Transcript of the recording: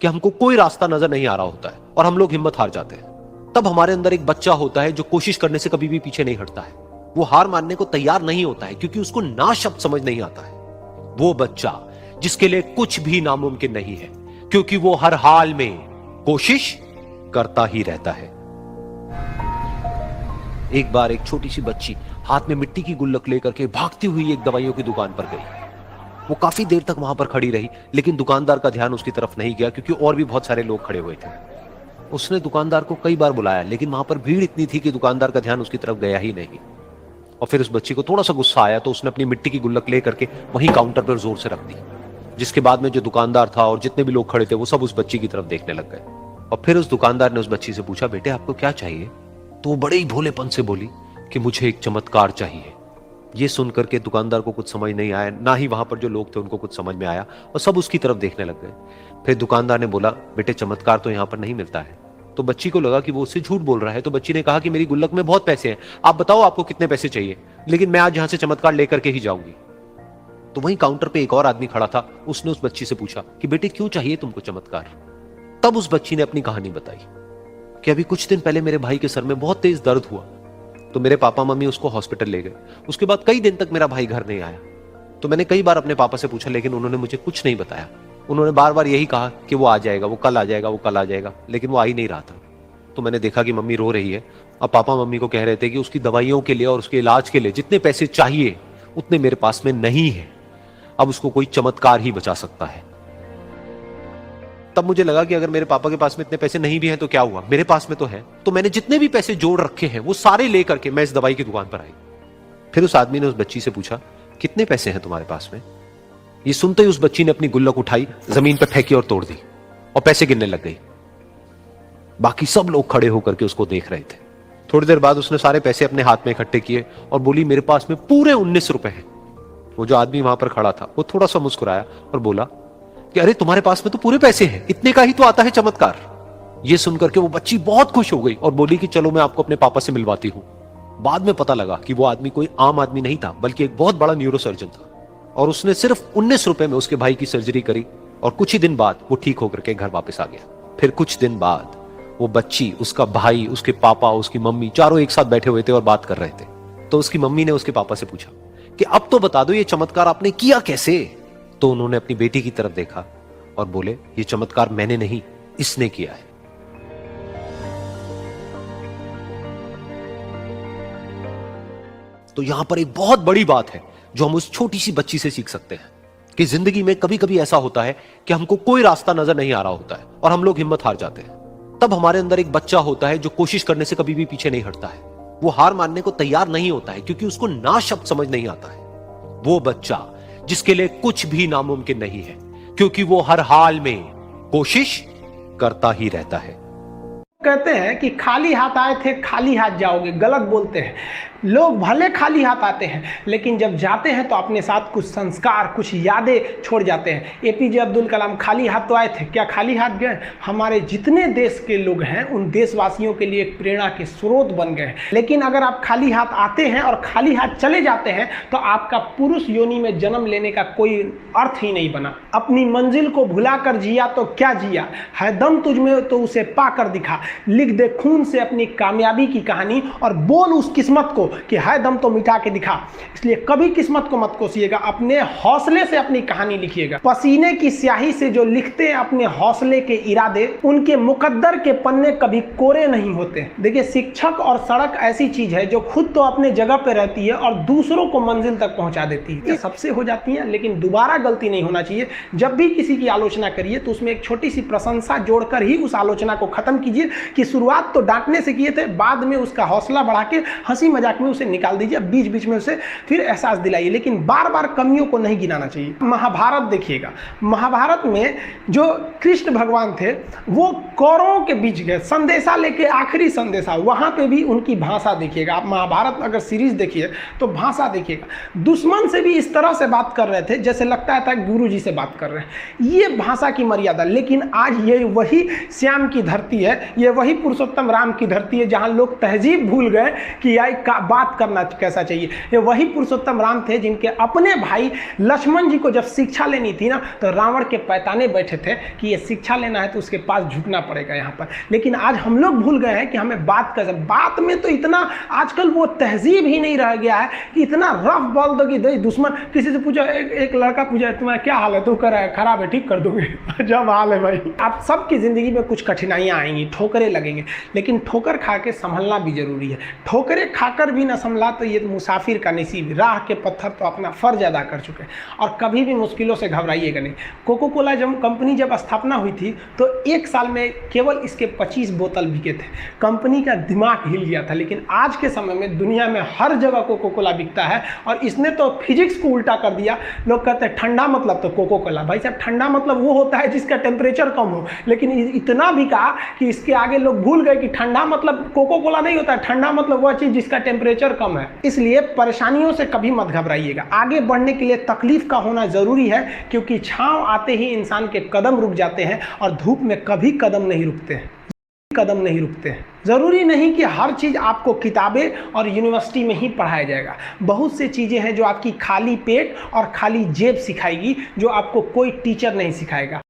कि हमको कोई रास्ता नजर नहीं आ रहा होता है और हम लोग हिम्मत हार जाते हैं। तब हमारे अंदर एक बच्चा होता है जो कोशिश करने से कभी भी पीछे नहीं हटता है। वो हार मानने को तैयार नहीं होता है क्योंकि उसको ना शब्द समझ नहीं आता है। वो बच्चा जिसके लिए कुछ भी नामुमकिन नहीं है, क्योंकि वो हर हाल में कोशिश करता ही रहता है। एक बार एक छोटी सी बच्ची हाथ में मिट्टी की गुल्लक लेकर के भागती हुई एक दवाइयों की दुकान पर गई। वो काफी देर तक वहां पर खड़ी रही, लेकिन दुकानदार का ध्यान उसकी तरफ नहीं गया क्योंकि और भी बहुत सारे लोग खड़े हुए थे। उसने दुकानदार को कई बार बुलाया, लेकिन वहां पर भीड़ इतनी थी कि दुकानदार का ध्यान उसकी तरफ गया ही नहीं। और फिर उस बच्ची को थोड़ा सा गुस्सा आया तो उसने अपनी मिट्टी की गुल्लक लेकर के वहीं काउंटर पर जोर से रख दी, जिसके बाद में जो दुकानदार था और जितने भी लोग खड़े थे वो सब उस बच्ची की तरफ देखने लग गए। और फिर उस दुकानदार ने उस बच्ची से पूछा, बेटे आपको क्या चाहिए? तो वो बड़े ही भोलेपन से बोली कि मुझे एक चमत्कार चाहिए। ये सुनकर के दुकानदार को कुछ समझ नहीं आया, ना ही वहां पर जो लोग थे उनको कुछ समझ में आया, और सब उसकी तरफ देखने लग गए। फिर दुकानदार ने बोला, बेटे चमत्कार तो यहां पर नहीं मिलता है। तो बच्ची को लगा कि वो उससे झूठ बोल रहा है, तो बच्ची ने कहा कि मेरी गुल्लक में बहुत पैसे हैं, आप बताओ आपको कितने पैसे चाहिए, लेकिन मैं आज यहां से चमत्कार लेकर के ही जाऊंगी। तो वहीं काउंटर पे एक और आदमी खड़ा था, उसने उस बच्ची से पूछा कि बेटे क्यों चाहिए तुमको चमत्कार? तब उस बच्ची ने अपनी कहानी बताई कि अभी कुछ दिन पहले मेरे भाई के सर में बहुत तेज दर्द हुआ, तो मेरे पापा मम्मी उसको हॉस्पिटल ले गए। उसके बाद कई दिन तक मेरा भाई घर नहीं आया। तो मैंने कई बार अपने पापा से पूछा, लेकिन उन्होंने मुझे कुछ नहीं बताया। उन्होंने बार बार यही कहा कि वो आ जाएगा, वो कल आ जाएगा, वो कल आ जाएगा, लेकिन वो आ ही नहीं रहा था। तो मैंने देखा कि मम्मी रो रही है, और पापा मम्मी को कह रहे थे कि उसकी दवाइयों के लिए और उसके इलाज के लिए जितने पैसे चाहिए उतने मेरे पास में नहीं है, अब उसको कोई चमत्कार ही बचा सकता है। तब मुझे लगा कि अगर मेरे पापा के पास में इतने पैसे नहीं भी हैं तो क्या हुआ, मेरे पास में तो है। तो मैंने जितने भी पैसे जोड़ रखे हैं वो सारे लेकर के मैं इस दवाई की दुकान पर आई। फिर उस आदमी ने उस बच्ची से पूछा, कितने पैसे हैं तुम्हारे पास में? ये सुनते ही उस बच्ची ने अपनी गुल्लक उठाई, जमीन पर फेंकी और तोड़ दी, और पैसे गिनने लग गई। बाकी सब लोग खड़े होकर के उसको देख रहे थे। थोड़ी देर बाद उसने सारे पैसे अपने हाथ में इकट्ठे किए और बोली, मेरे पास में पूरे 19 रुपए हैं। वो जो आदमी वहां पर खड़ा था वो थोड़ा सा मुस्कुराया और बोला कि अरे तुम्हारे पास में तो पूरे पैसे हैं, इतने का ही तो आता है चमत्कार। ये सुनकर के वो बच्ची बहुत खुश हो गई और बोली कि चलो मैं आपको अपने पापा से मिलवाती हूं। बाद में पता लगा कि वो आदमी कोई आम आदमी नहीं था, बल्कि एक बहुत बड़ा न्यूरोसर्जन था, और उसने सिर्फ 19 रुपए में उसके भाई की सर्जरी करी, और कुछ ही दिन बाद वो ठीक होकर के घर वापस आ गया। फिर कुछ दिन बाद वो बच्ची, उसका भाई, उसके पापा, उसकी मम्मी, चारों एक साथ बैठे हुए थे और बात कर रहे थे। तो उसकी मम्मी ने उसके पापा से पूछा कि अब तो बता दो ये चमत्कार आपने किया कैसे? तो उन्होंने अपनी बेटी की तरफ देखा और बोले, ये चमत्कार मैंने नहीं, इसने किया है। तो यहां पर एक बहुत बड़ी बात है जो हम उस छोटी सी बच्ची से सीख सकते हैं कि जिंदगी में कभी कभी ऐसा होता है कि हमको कोई रास्ता नजर नहीं आ रहा होता है और हम लोग हिम्मत हार जाते हैं। तब हमारे अंदर एक बच्चा होता है जो कोशिश करने से कभी भी पीछे नहीं हटता है। वो हार मानने को तैयार नहीं होता है क्योंकि उसको ना शब्द समझ नहीं आता है। वो बच्चा जिसके लिए कुछ भी नामुमकिन नहीं है, क्योंकि वो हर हाल में कोशिश करता ही रहता है। कहते हैं कि खाली हाथ आए थे खाली हाथ जाओगे, गलत बोलते हैं। लोग भले खाली हाथ आते हैं, लेकिन जब जाते हैं तो अपने साथ कुछ संस्कार, कुछ यादें छोड़ जाते हैं। एपीजे अब्दुल कलाम खाली हाथ तो आए थे, क्या खाली हाथ गए? हमारे जितने देश के लोग हैं उन देशवासियों के लिए एक प्रेरणा के स्रोत बन गए। लेकिन अगर आप खाली हाथ आते हैं और खाली हाथ चले जाते हैं तो आपका पुरुष योनि में जन्म लेने का कोई अर्थ ही नहीं बना। अपनी मंजिल को भुला कर जिया तो क्या जिया, है दम तुझ में तो उसे पाकर दिखा। लिख दे खून से अपनी कामयाबी की कहानी और बोल उस किस्मत को कि है दम तो मिटा के दिखा। इसलिए कभी किस्मत को मत कोसिएगा, अपने हौसले से अपनी कहानी लिखिएगा। पसीने की स्याही से जो लिखते हैं अपने हौसले के इरादे, उनके मुकद्दर के पन्ने कभी कोरे नहीं होते। देखिए, शिक्षक और सड़क ऐसी चीज है जो खुद तो अपने जगह पे रहती है और दूसरों को मंजिल तक पहुंचा देती है। ये सबसे हो जाती है, लेकिन दोबारा गलती नहीं होना चाहिए। जब भी किसी की आलोचना करिए तो उसमें एक छोटी सी प्रशंसा जोड़कर ही उस आलोचना को खत्म कीजिए कि शुरुआत तो डांटने से किए थे, बाद में उसका हौसला बढ़ा के हंसी मजाक में उसे निकाल दीजिए, बीच बीच में उसे फिर एहसास दिलाइए, लेकिन बार बार कमियों को नहीं गिनाना चाहिए। महाभारत देखिएगा, महाभारत में जो कृष्ण भगवान थे वो कौरवों के बीच गए संदेशा लेके, आखिरी संदेशा, वहां पे भी उनकी भाषा देखिएगा। आप महाभारत अगर सीरीज देखिए तो भाषा देखिएगा, दुश्मन से भी इस तरह से बात कर रहे थे जैसे लगता था गुरु जी से बात कर रहे हैं। ये भाषा की मर्यादा। लेकिन आज ये वही श्याम की धरती है, ये वही पुरुषोत्तम राम की धरती है जहां लोग तहजीब भूल गए कि बात करना कैसा चाहिए। ये वही पुरुषोत्तम राम थे जिनके अपने भाई लक्ष्मण जी को जब शिक्षा लेनी थी ना, तो रावण के पैताने बैठे थे कि ये शिक्षा लेना है तो उसके पास झुकना पड़ेगा यहाँ पर। लेकिन आज हम लोग भूल गए हैं कि हमें बात कर, बात में तो इतना आजकल वो तहजीब ही नहीं रह गया है कि इतना रफ बोल दो कि दुश्मन, किसी से पूछो, एक लड़का पूछा तुम्हारा क्या हाल है, तो कह रहा है खराब है, ठीक कर दोगे। जब हाल है भाई। आप सबकी जिंदगी में कुछ कठिनाइयां आएंगी, ठोकरें लगेंगे, लेकिन ठोकर खा के संभलना भी जरूरी है। ठोकरें खाकर भी ना संभला तो ये मुसाफिर का नसीब, राह के पत्थर तो अपना फर्ज अदा कर चुके हैं। और कभी भी मुश्किलों से घबराइएगा नहीं। कोको कोला कंपनी जब स्थापना हुई थी तो एक साल में केवल इसके 25 बोतल बिके थे। कंपनी का दिमाग हिल गया था। लेकिन आज के समय में दुनिया में हर जगह कोको कोला बिकता है और इसने तो फिजिक्स को उल्टा कर दिया। लोग कहते हैं ठंडा मतलब तो कोको कोला। भाई साहब, ठंडा मतलब वो होता है जिसका टेम्परेचर कम हो, लेकिन इतना बिका कि इसके आगे लोग भूल गए कि ठंडा मतलब कोको कोला नहीं होता है। ठंडा मतलब वह चीज जिसका टेम्परेचर कम है। इसलिए परेशानियों से कभी मत घबराइएगा। आगे बढ़ने के लिए तकलीफ का होना जरूरी है, क्योंकि छांव आते ही इंसान के कदम रुक जाते हैं और धूप में कभी कदम नहीं रुकते हैं, कदम नहीं रुकते हैं। ज़रूरी नहीं कि हर चीज़ आपको किताबें और यूनिवर्सिटी में ही पढ़ाया जाएगा। बहुत से चीज़ें हैं जो आपकी खाली पेट और खाली जेब सिखाएगी, जो आपको कोई टीचर नहीं सिखाएगा।